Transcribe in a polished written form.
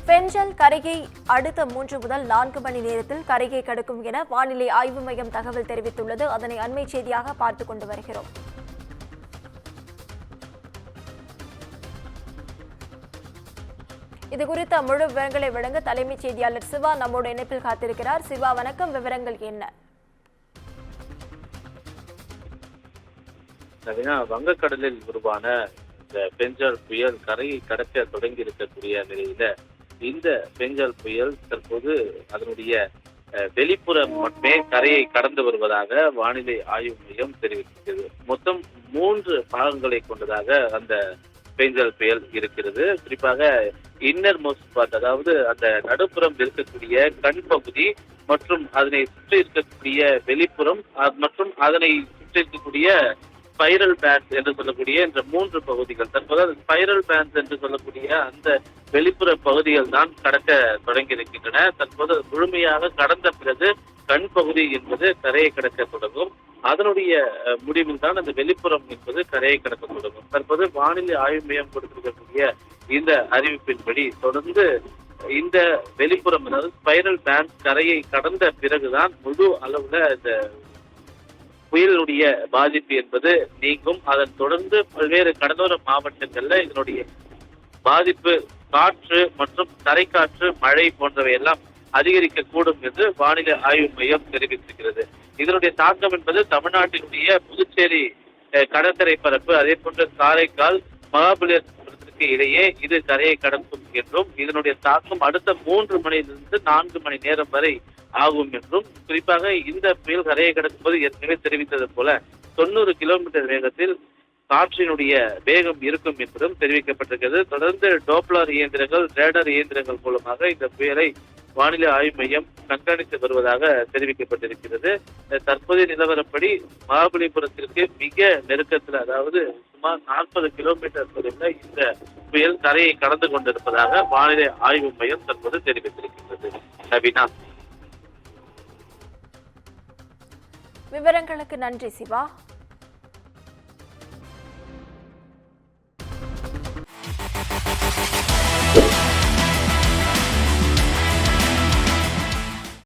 பெஞ்சல் கரையை அடுத்த 3 முதல் 4 மணி நேரத்தில் கரையை கடக்கும் என வானிலை ஆய்வு மையம் தகவல் தெரிவித்துள்ளது. அதனை அண்மை செய்தியாக பார்த்துக் கொண்டு வருகிறோம். இதுகுறித்த முழு விவரங்களை வழங்க தலைமைச் செய்தியாளர் சிவா நம்மோடு இணைப்பில் காத்திருக்கிறார். சிவா, வணக்கம். விவரங்கள் என்ன? வங்கக்கடலில் உருவான இந்த பெஞ்சல் புயல் கரையை கடக்க தொடங்கி இருக்கக்கூடிய நிலையில இந்த பெஞ்சல் புயல் தற்போது அதனுடைய வெளிப்புறம் மட்டுமே கரையை கடந்து வருவதாக வானிலை ஆய்வு மையம் தெரிவித்திருக்கிறது. மொத்தம் 3 பாகங்களை கொண்டதாக அந்த பெஞ்சல் புயல் இருக்கிறது. குறிப்பாக இன்னர் மோஸ்ட் பார்ட், அதாவது அந்த நடுப்புறம் இருக்கக்கூடிய கண் பகுதி மற்றும் அதனை சுற்றி இருக்கக்கூடிய வெளிப்புறம் மற்றும் அதனை சுற்றி இருக்கக்கூடிய ஸ்பைரல் பேண்ட்ஸ் என்று சொல்லக்கூடிய இந்த 3 பகுதிகள். தற்போது ஸ்பைரல் பேண்ட்ஸ் என்று சொல்லக்கூடிய அந்த வெளிப்புற பகுதிகள் தான் கடக்க தொடங்கி இருக்கின்றன. தற்போது முழுமையாக கடந்த பிறகு கண் பகுதி என்பது கரையை கடக்க தொடங்கும். அதனுடைய முடிவில் தான் அந்த வெளிப்புறம் என்பது கரையை கடக்க தொடங்கும். தற்போது வானிலை ஆய்வு மையம் கொடுத்திருக்கக்கூடிய இந்த அறிவிப்பின்படி தொடர்ந்து இந்த வெளிப்புறம், அதாவது ஸ்பைரல் பேண்ட் கரையை கடந்த பிறகுதான் முழு அளவுல இந்த புயலுடைய பாதிப்பு என்பது நீங்கும். அதன் தொடர்ந்து பல்வேறு கடலோர மாவட்டங்கள்ல இதனுடைய பாதிப்பு, காற்று மற்றும் தரைக்காற்று, மழை போன்றவை எல்லாம் அதிகரிக்க கூடும் என்று வானிலை ஆய்வு மையம் தெரிவித்திருக்கிறது. இதனுடைய தாக்கம் என்பது தமிழ்நாட்டினுடைய புதுச்சேரி கடற்கரை பரப்பு, அதே போன்ற காரைக்கால், மகாபலிபுரத்திற்கு இடையே இது கரையை கடக்கும் என்றும் இதனுடைய தாக்கம் அடுத்த 3 மணியிலிருந்து 4 மணி நேரம் வரை ஆகும் என்றும், குறிப்பாக இந்த புயல் கரையை கடக்கும்போது ஏற்கனவே தெரிவித்தது போல 90 கிலோமீட்டர் வேகத்தில் காற்றினுடைய வேகம் இருக்கும் என்பதும் தெரிவிக்கப்பட்டிருக்கிறது. தொடர்ந்து டோப்ளர் இயந்திரங்கள், ரேடார் இயந்திரங்கள் மூலமாக இந்த புயலை வானிலை ஆய்வு மையம் கண்காணித்து வருவதாக தெரிவிக்கப்பட்டிருக்கிறது. தற்போதைய நிலவரப்படி மகாபலிபுரத்திற்கு மிக நெருக்கத்தில், அதாவது சுமார் 40 கிலோமீட்டர் தொலைவில் இந்த புயல் கரையை கடந்து கொண்டிருப்பதாக வானிலை ஆய்வு மையம் தற்போது தெரிவித்திருக்கிறது. நவீனா, விவரங்களுக்கு நன்றி சிவா.